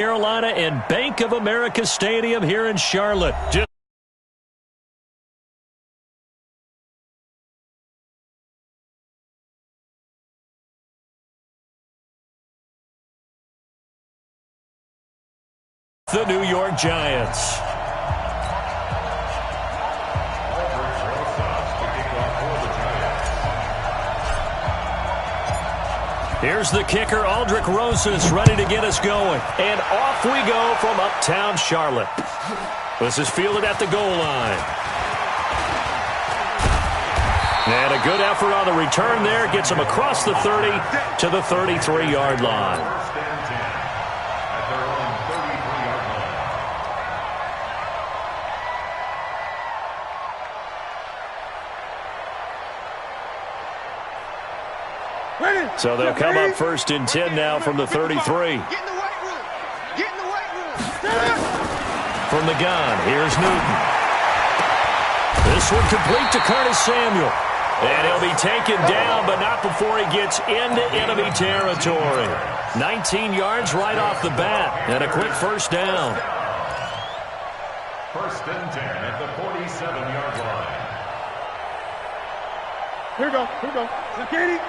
Carolina and Bank of America Stadium here in Charlotte. The New York Giants. Here's the kicker, Aldrich Rosas, ready to get us going. And off we go from uptown Charlotte. This is fielded at the goal line. And a good effort on the return there. Gets him across the 30 to the 33-yard line. So they'll come up first and 10 now from the 33. Get in the weight room. Get in the weight room. From the gun, here's Newton. This one complete to Curtis Samuel. And he'll be taken down, but not before he gets into enemy territory. 19 yards right off the bat, and a quick first down. First and 10 at the 47-yard line. Here we go. Here we go. Katie.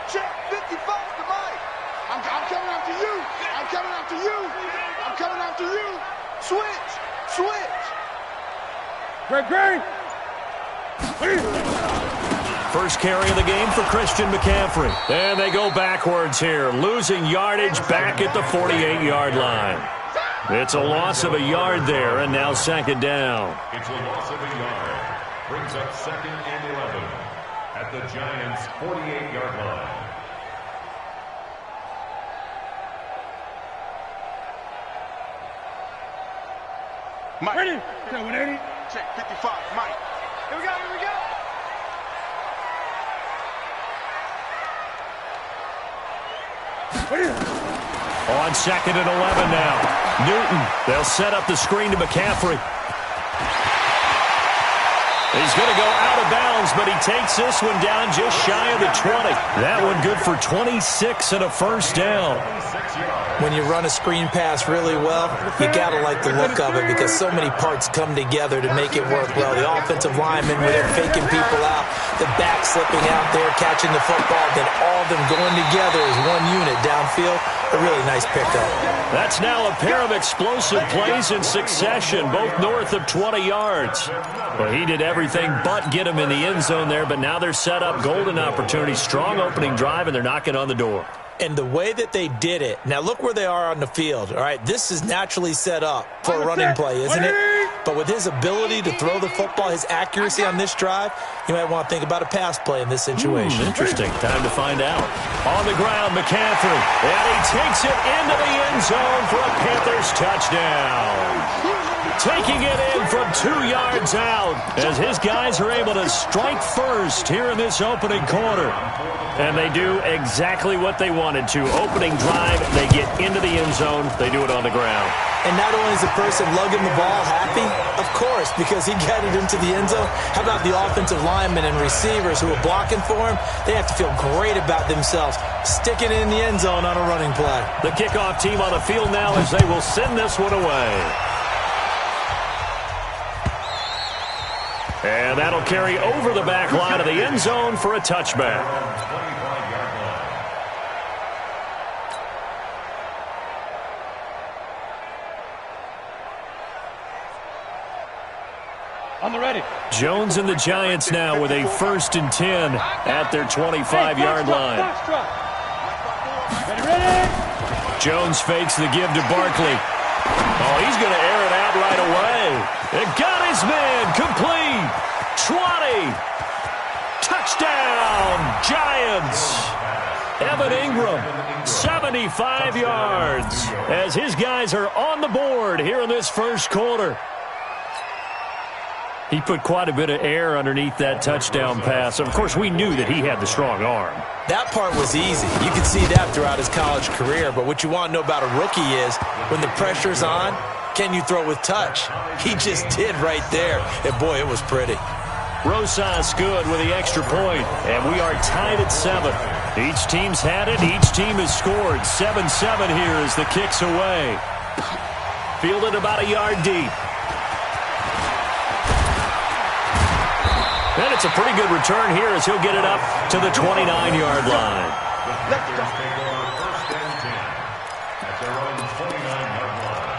Check 55 to Mike. I'm coming after you. I'm coming after you. I'm coming after you. Switch. Switch. Great. First carry of the game for Christian McCaffrey. And they go backwards here, losing yardage back at the 48-yard line. It's a loss of a yard there, and now second down. It's a loss of a yard. Brings up second and 11 at the Giants' 48-yard line. Mike. Ready. Okay, 180. Check 55. Mike. Here we go. Here we go. On second and 11 now. Newton, they'll set up the screen to McCaffrey. He's going to go out of bounds, but he takes this one down just shy of the 20. That one good for 26 and a first down. When you run a screen pass really well, you got to like the look of it because so many parts come together to make it work well. The offensive linemen, where they're faking people out, the back slipping out there, catching the football, then all of them going together as one unit downfield. A really nice pickup. That's now a pair of explosive plays in succession, both north of 20 yards. Well, he did everything but get him in the end zone there, but now they're set up golden opportunity, strong opening drive, and they're knocking on the door. And the way that they did it, now look where they are on the field, all right? This is naturally set up for a running play, isn't it? But with his ability to throw the football, his accuracy on this drive, you might want to think about a pass play in this situation. Interesting. Time to find out. On the ground, McCaffrey. And he takes it into the end zone for a Panthers touchdown. Taking it in from 2 yards out as his guys are able to strike first here in this opening quarter. And they do exactly what they wanted to. Opening drive, they get into the end zone. They do it on the ground. And not only is the person lugging the ball happy, of course, because he got it into the end zone. How about the offensive linemen and receivers who are blocking for him? They have to feel great about themselves, sticking it in the end zone on a running play. The kickoff team on the field now as they will send this one away. And that'll carry over the back line of the end zone for a touchback. On the ready. Jones and the Giants now with a first and 10 at their 25-yard line. Ready. Jones fakes the give to Barkley. Oh, he's going to air it out right away. It got his man complete. 20. Touchdown, Giants. Evan Ingram, 75 yards as his guys are on the board here in this first quarter. He put quite a bit of air underneath that touchdown pass. Of course, we knew that he had the strong arm. That part was easy. You could see that throughout his college career. But what you want to know about a rookie is when the pressure's on, can you throw with touch? He just did right there. And, boy, it was pretty. Rosas good with the extra point. And we are tied at 7. Each team's had it. Each team has scored. 7-7 here as the kick's away. Fielded about a yard deep. And it's a pretty good return here as he'll get it up to the 29-yard line. Let's go. Take over first and 10 at their own 29-yard line.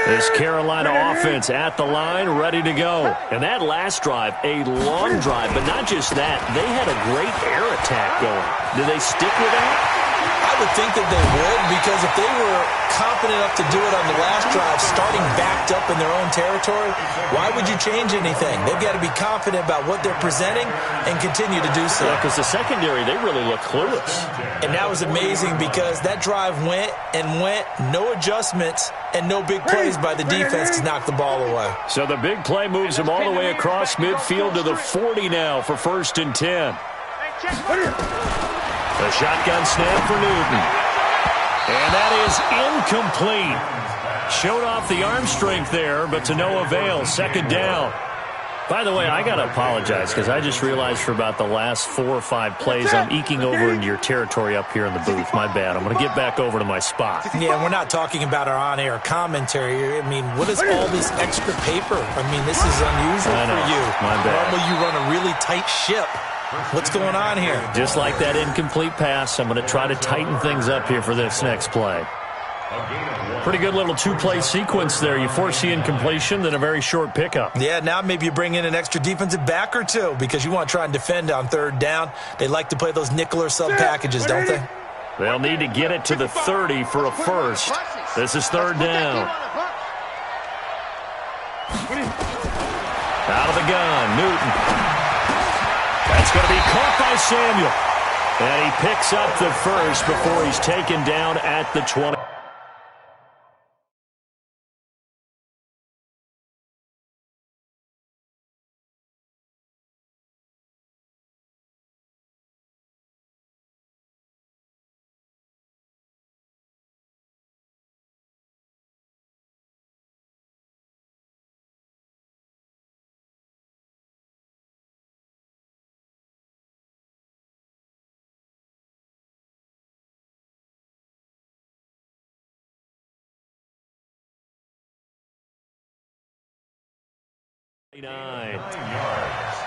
This Carolina offense at the line, ready to go. And that last drive, a long drive, but not just that. They had a great air attack going. Do they stick with that? I would think that they would, because if they were confident enough to do it on the last drive, starting backed up in their own territory, why would you change anything? They've got to be confident about what they're presenting and continue to do so. Yeah, because the secondary, they really look clueless. And that was amazing because that drive went and went, no adjustments, and no big plays by the defense to knock the ball away. So the big play moves them all the way across midfield to the 40 now for 1st and 10. The shotgun snap for Newton. And that is incomplete. Showed off the arm strength there, but to no avail. 2nd down. By the way, I got to apologize because I just realized for about the last 4 or 5 plays, I'm eking over into your territory up here in the booth. My bad. I'm going to get back over to my spot. Yeah, we're not talking about our on-air commentary. I mean, what is all this extra paper? I mean, this is unusual for you. My bad. Normally you run a really tight ship. What's going on here? Just like that incomplete pass, I'm going to try to tighten things up here for this next play. Pretty good little 2-play sequence there. You force the incompletion, then a very short pickup. Yeah, now maybe you bring in an extra defensive back or two because you want to try and defend on 3rd down. They like to play those nickel or sub packages, don't they? They'll need to get it to the 30 for a first. This is 3rd down. Out of the gun, Newton. That's going to be caught by Samuel. And he picks up the first before he's taken down at the 20. Yards.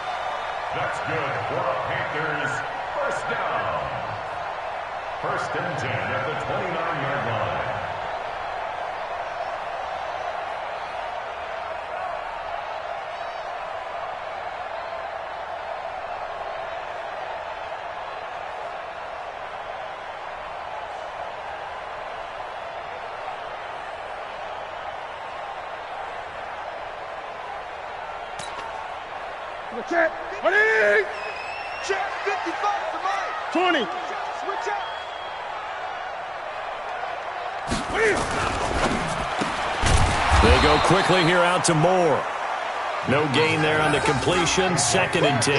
That's good for the Panthers. 1st down. 1st and 10 at the 29-yard line. Check. 20. Check. 55 to Mike. 20. Switch up. They go quickly here out to Moore. No gain there on the completion. 2nd and 10.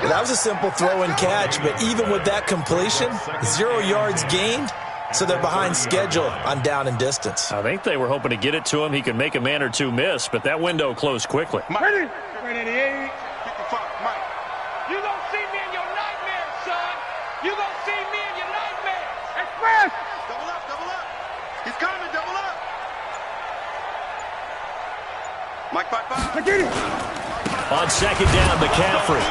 That was a simple throw and catch, but even with that completion, 0 yards gained, so they're behind schedule on down and distance. I think they were hoping to get it to him. He could make a man or two miss, but that window closed quickly. Ready. 88. 55, Mike. You gonna see me in your nightmares, son. You gonna see me in your nightmares. Express. Double up, double up. He's coming, double up. Mike 5-5. On 2nd down, McCaffrey.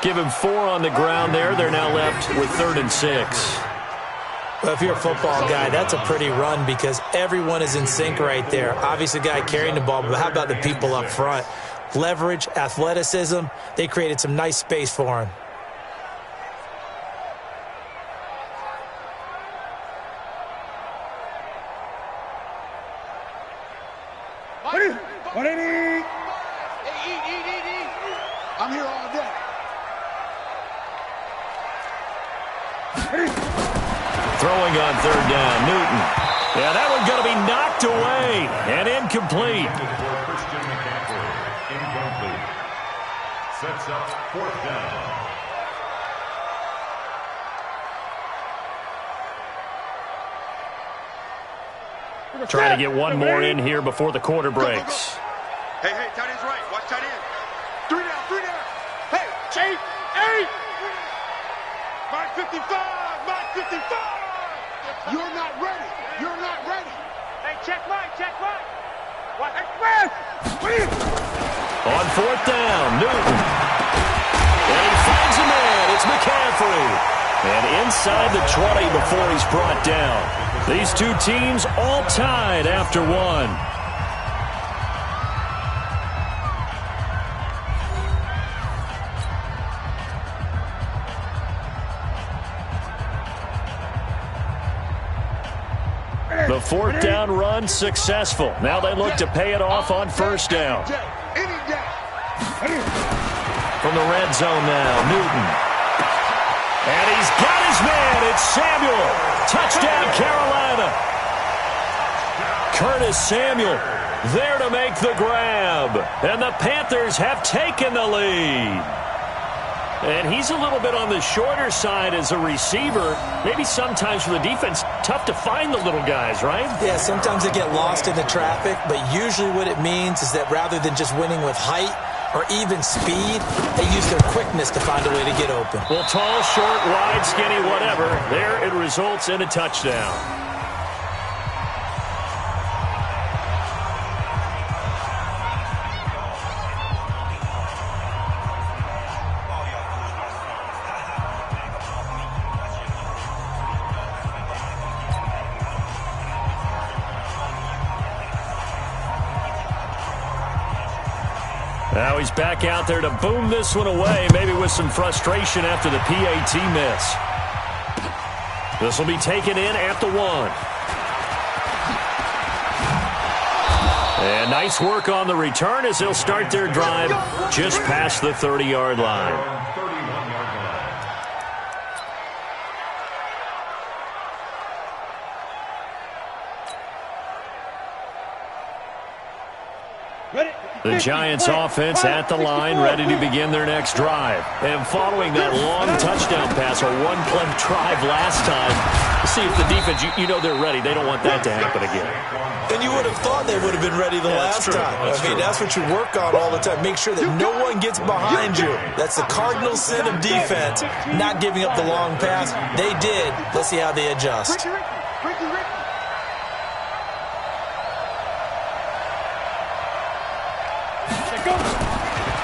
Give him 4 on the ground there. They're now left with 3rd and 6. Well, if you're a football guy, that's a pretty run because everyone is in sync right there. Obviously, the guy carrying the ball, but how about the people up front? Leverage, athleticism, they created some nice space for him. What it is? Eat. I'm here all day. Throwing on 3rd down, Newton. Yeah, that one's going to be knocked away and incomplete. Christian McCaffrey, incomplete. Sets up 4th down. Trying to get one more in here before the quarter breaks. Hey, tight end's right. Watch tight end. 3 down. Hey, Chief. 8. Mike 55! Mike 55! You're not ready. You're not ready. Hey, check Mike. What? Hey, On fourth down, Newton. And he finds a man. It's McCaffrey. And inside the 20 before he's brought down. These two teams all tied after one. The fourth down run successful. Now they look to pay it off on first down. From the red zone now, Newton. And he's got his man. It's Samuel. Touchdown, Carolina. Curtis Samuel there to make the grab. And the Panthers have taken the lead. And he's a little bit on the shorter side as a receiver. Maybe sometimes for the defense, tough to find the little guys, right? Yeah, sometimes they get lost in the traffic, but usually what it means is that rather than just winning with height or even speed, they use their quickness to find a way to get open. Well, tall, short, wide, skinny, whatever, there it results in a touchdown. Now he's back out there to boom this one away, maybe with some frustration after the PAT miss. This will be taken in at the 1. And nice work on the return as they'll start their drive just past the 30-yard line. The Giants offense at the line, ready to begin their next drive. And following that long touchdown pass, a one-play drive last time, see if the defense, you know they're ready. They don't want that to happen again. And you would have thought they would have been ready the last time. That's what you work on all the time. Make sure that no one gets behind you. That's the cardinal sin of defense, not giving up the long pass. They did. Let's see how they adjust.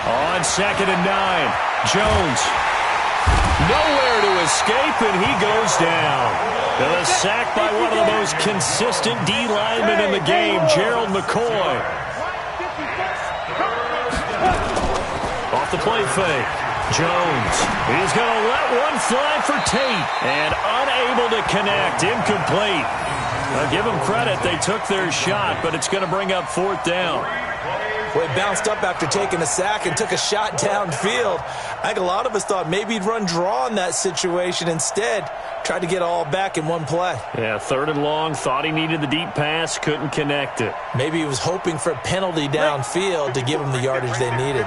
On 2nd and 9, Jones. Nowhere to escape, and he goes down. And a sack by one of the most consistent D linemen in the game, Gerald McCoy. Off the play fake. Jones. He's going to let one fly for Tate. And unable to connect. Incomplete. I'll give them credit. They took their shot, but it's going to bring up 4th down. Well, he bounced up after taking a sack and took a shot downfield. I think a lot of us thought maybe he'd run draw in that situation. Instead, tried to get all back in one play. Yeah, 3rd and long, thought he needed the deep pass, couldn't connect it. Maybe he was hoping for a penalty downfield to give him the yardage they needed.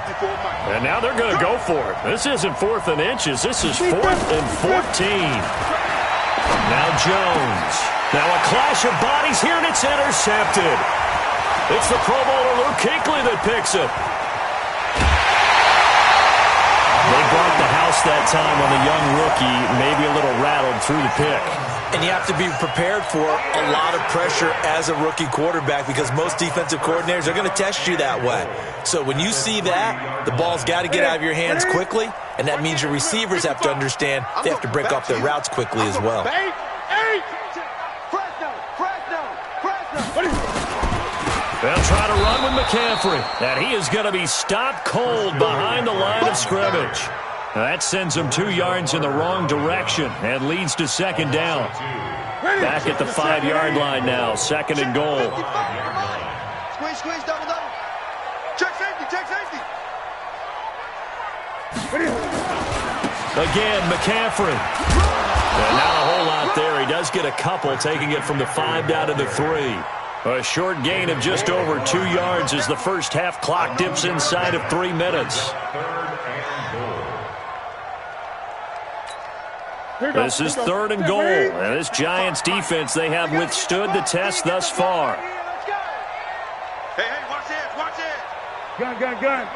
And now they're going to go for it. This isn't 4th and inches. This is 4th and 14. Now Jones. Now a clash of bodies here, and it's intercepted. It's the Pro Bowler Luke Kuechly that picks it. They brought the house that time on the young rookie, maybe a little rattled through the pick. And you have to be prepared for a lot of pressure as a rookie quarterback because most defensive coordinators are going to test you that way. So when you see that, the ball's got to get out of your hands quickly, and that means your receivers have to understand they have to break off their routes quickly as well. They'll try to run with McCaffrey, and he is going to be stopped cold behind the line of scrimmage. That sends him 2 yards in the wrong direction and leads to 2nd down. Back at the 5-yard line now, 2nd and goal. Squeeze, double. Check safety. Again, McCaffrey. And not a whole lot there. He does get a couple, taking it from the 5 down to the 3. A short gain of just over 2 yards as the first half clock dips inside of 3 minutes. This is 3rd and goal. And this Giants defense, they have withstood the test thus far. Hey, watch it. Gun.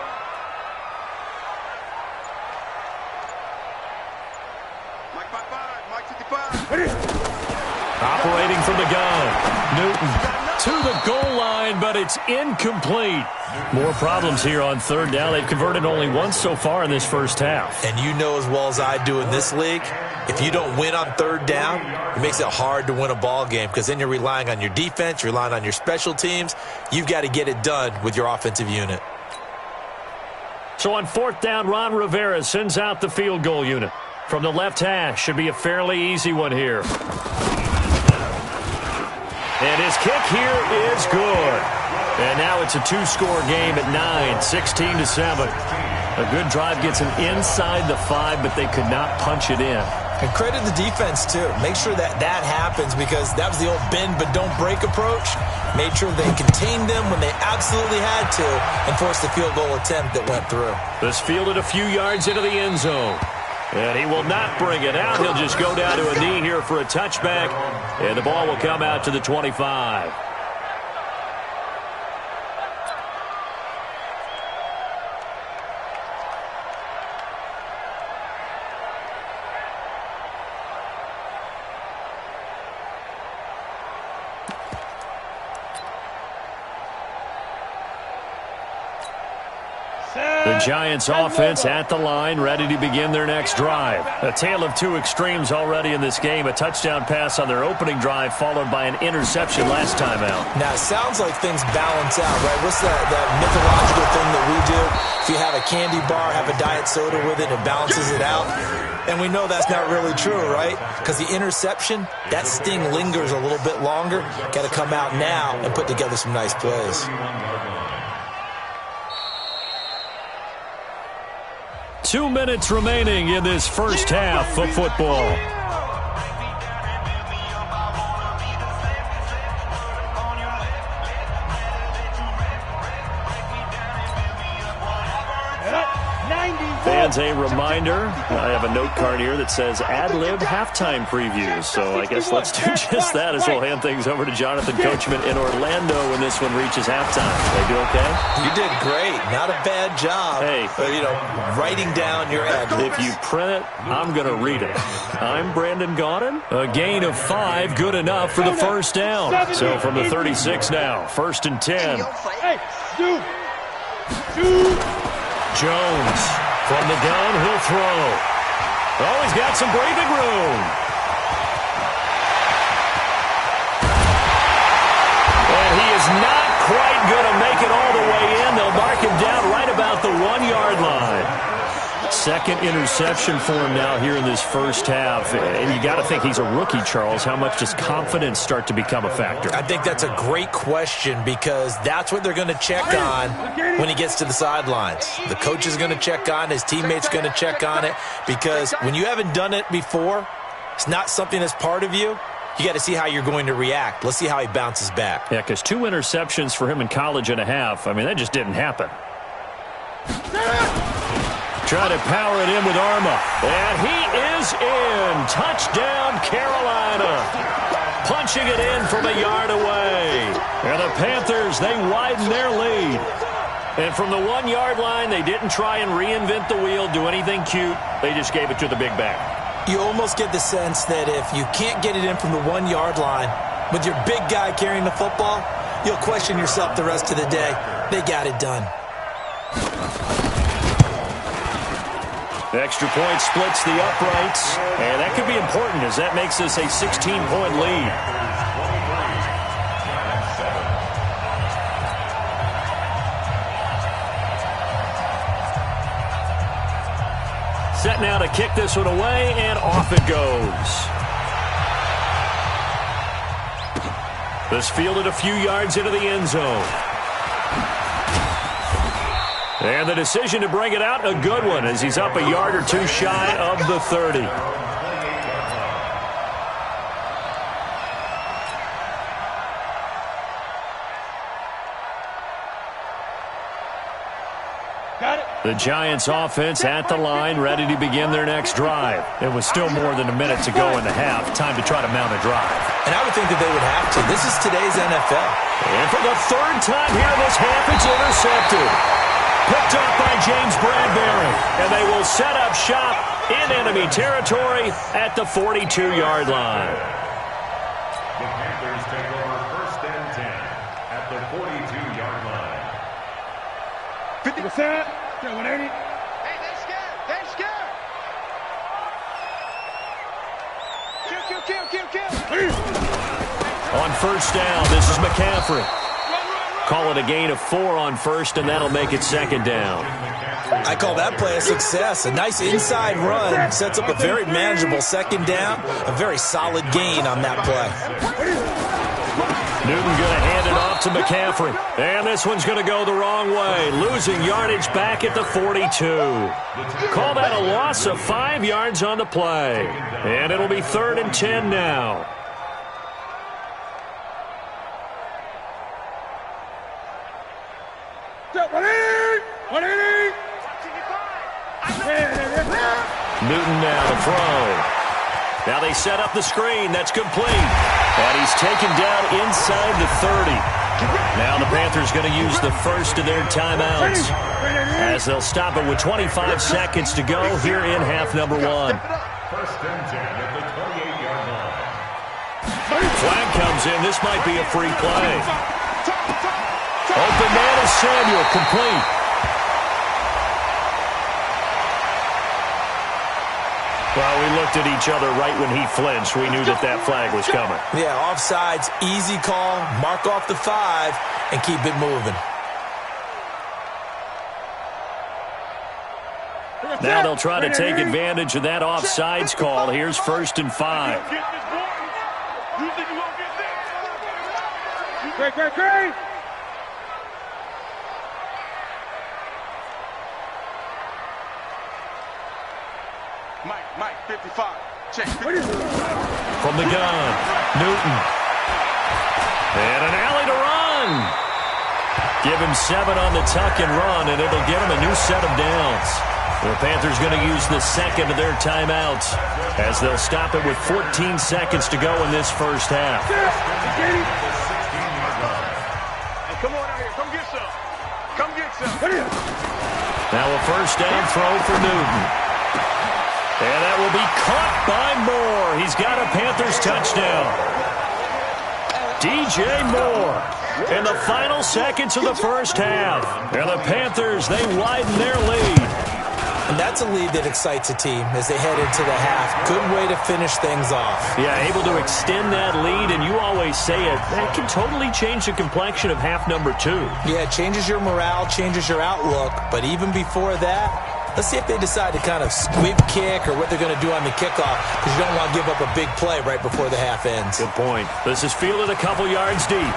Mike 5. Operating from the gun. Newton to the goal line, but it's incomplete. More problems here on third down. They've converted only once so far in this first half. And you know as well as I do in this league, if you don't win on third down, it makes it hard to win a ball game because then you're relying on your defense, you're relying on your special teams. You've got to get it done with your offensive unit. So on fourth down, Ron Rivera sends out the field goal unit. From the left hash, should be a fairly easy one here. And his kick here is good. And now it's a two-score game at 9, 16-7. A good drive gets him inside the 5, but they could not punch it in. And credit the defense, too. Make sure that happens because that was the old bend but don't break approach. Made sure they contained them when they absolutely had to and forced the field goal attempt that went through. This fielded a few yards into the end zone. And he will not bring it out. He'll just go down to a knee here for a touchback. And the ball will come out to the 25. The Giants offense at the line, ready to begin their next drive. A tale of two extremes already in this game. A touchdown pass on their opening drive, followed by an interception last time out. Now, it sounds like things balance out, right? What's that mythological thing that we do? If you have a candy bar, have a diet soda with it, it balances it out. And we know that's not really true, right? Because the interception, that sting lingers a little bit longer. Got to come out now and put together some nice plays. 2 minutes remaining in this first half of football. Fans, a reminder, I have a note card here that says ad-lib halftime previews. So I guess let's do just that as we'll hand things over to Jonathan Coachman in Orlando when this one reaches halftime. They do okay? You did great. Not a bad job. Hey. Writing down your ad-libs. If you print it, I'm going to read it. I'm Brandon Gaudin. A gain of 5, good enough for the first down. So from the 36 now, 1st and 10. Hey, Jones from the gun, he'll throw. Oh, he's got some breathing room. And he is not quite going to make it all the way in. They'll mark him down right about the 1-yard line. Second interception for him now here in this first half. And you got to think he's a rookie, Charles. How much does confidence start to become a factor? I think that's a great question because that's what they're going to check on when he gets to the sidelines. The coach is going to check on it. His teammates going to check on it because when you haven't done it before, it's not something that's part of you. You got to see how you're going to react. Let's see how he bounces back. Yeah, because 2 interceptions for him in college and a half. I mean, that just didn't happen. Try to power it in with Arma. And he is in. Touchdown, Carolina. Punching it in from a yard away. And the Panthers, they widen their lead. And from the 1-yard line, they didn't try and reinvent the wheel, do anything cute. They just gave it to the big back. You almost get the sense that if you can't get it in from the 1-yard line with your big guy carrying the football, you'll question yourself the rest of the day. They got it done. The extra point splits the uprights, and that could be important as that makes this a 16-point lead. Set now to kick this one away, and off it goes. This fielded a few yards into the end zone. And the decision to bring it out, a good one, as he's up a yard or two shy of the 30. The Giants offense at the line, ready to begin their next drive. It was still more than a minute to go in the half. Time to try to mount a drive. And I would think that they would have to. This is today's NFL. And for the 3rd time here this half, it's intercepted. Picked off by James Bradbury. And they will set up shop in enemy territory at the 42-yard line. The Panthers take over 1st and 10 at the 42-yard line. 50%. 180. Hey, they're scared. They're scared. On 1st down, this is McCaffrey. Call it a gain of 4 on 1st, and that'll make it 2nd down. I call that play a success. A nice inside run sets up a very manageable 2nd down. A very solid gain on that play. Newton going to hand it off to McCaffrey. And this one's going to go the wrong way. Losing yardage back at the 42. Call that a loss of 5 yards on the play. And it'll be 3rd and 10 now. Newton now to throw. Now they set up the screen. That's complete. And he's taken down inside the 30. Now the Panthers going to use the first of their timeouts as they'll stop it with 25 seconds to go here in half number 1. 1st and 10 at the 28-yard line. Flag comes in. This might be a free play. Open man is Samuel. Complete. Well, we looked at each other right when he flinched. We knew that flag was coming. Yeah, offsides, easy call, mark off the 5, and keep it moving. Now they'll try to take advantage of that offsides call. Here's 1st and 5. Great. Mike, 55. Check. From the gun, Newton. And an alley to run. Give him 7 on the tuck and run, and it'll get him a new set of downs. The Panthers going to use the second of their timeouts as they'll stop it with 14 seconds to go in this first half. Hey, come on out here. Come get some. Now a 1st down throw for Newton. And that will be caught by Moore. He's got a Panthers touchdown. DJ Moore in the final seconds of the first half. And the Panthers, they widen their lead. And that's a lead that excites a team as they head into the half. Good way to finish things off. Yeah, able to extend that lead, and you always say it, that can totally change the complexion of half number 2. Yeah, it changes your morale, changes your outlook. But even before that, let's see if they decide to kind of squib kick or what they're going to do on the kickoff, because you don't want to give up a big play right before the half ends. Good point. This is fielded a couple yards deep.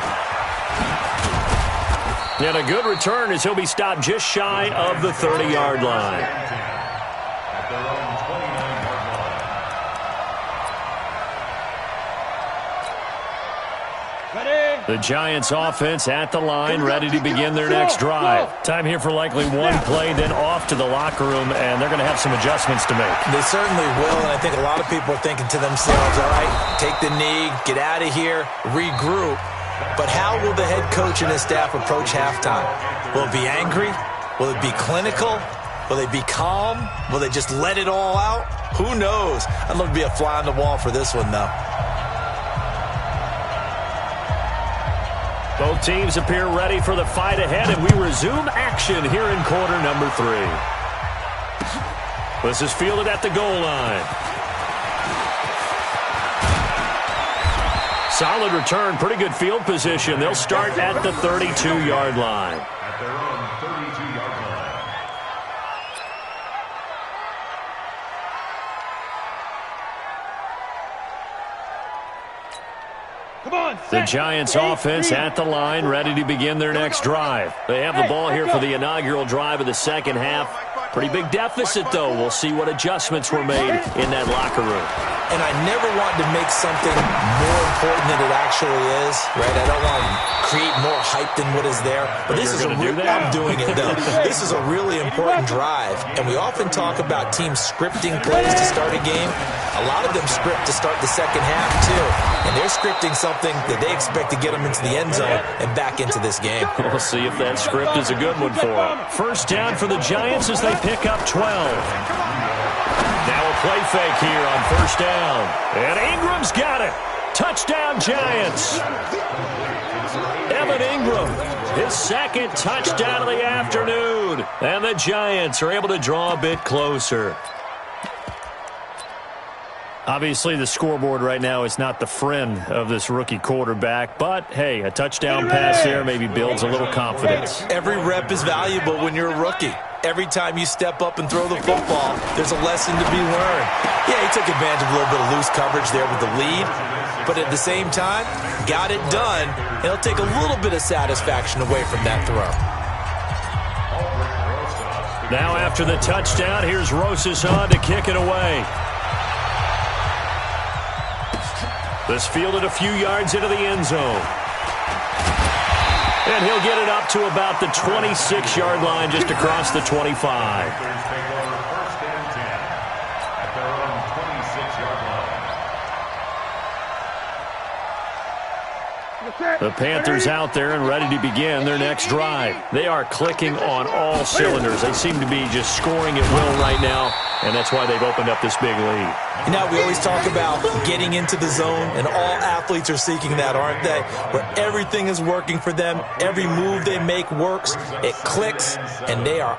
And a good return as he'll be stopped just shy of the 30-yard line. At their own 29-yard line. The Giants offense at the line, ready to begin their next drive. Time here for likely one play, then off to the locker room, and they're going to have some adjustments to make. They certainly will, and I think a lot of people are thinking to themselves, all right, take the knee, get out of here, regroup. But how will the head coach and his staff approach halftime? Will it be angry? Will it be clinical? Will they be calm? Will they just let it all out? Who knows? I'd love to be a fly on the wall for this one, though. Both teams appear ready for the fight ahead, and we resume action here in quarter number 3. This is fielded at the goal line. Solid return, pretty good field position. They'll start at the 32-yard line. At their own 32-yard line. The Giants offense at the line, ready to begin their next drive. They have the ball here for the inaugural drive of the second half. Pretty big deficit, though. We'll see what adjustments were made in that locker room. And I never want to make something more important than it actually is, right? I don't want to create more hype than what is there. But this is I'm doing it, though. This is a really important drive. And we often talk about teams scripting plays to start a game. A lot of them script to start the second half, too. And they're scripting something that they expect to get them into the end zone and back into this game. We'll see if that script is a good one for them. First down for the Giants as they pick up 12. Now a play fake here on first down. And Ingram's got it. Touchdown, Giants. Evan Ingram, his second touchdown of the afternoon. And the Giants are able to draw a bit closer. Obviously, the scoreboard right now is not the friend of this rookie quarterback. But, hey, a touchdown pass there maybe builds a little confidence. Every rep is valuable when you're a rookie. Every time you step up and throw the football, there's a lesson to be learned. Yeah, he took advantage of a little bit of loose coverage there with the lead. But at the same time, got it done. He'll take a little bit of satisfaction away from that throw. Now after the touchdown, here's Rosas on to kick it away. This fielded a few yards into the end zone. And he'll get it up to about the 26-yard line, just across the 25. The Panthers out there and ready to begin their next drive. They are clicking on all cylinders. They seem to be just scoring at will right now, and that's why they've opened up this big lead. You know, we always talk about getting into the zone, and all athletes are seeking that, aren't they? Where everything is working for them, every move they make works, it clicks, and they are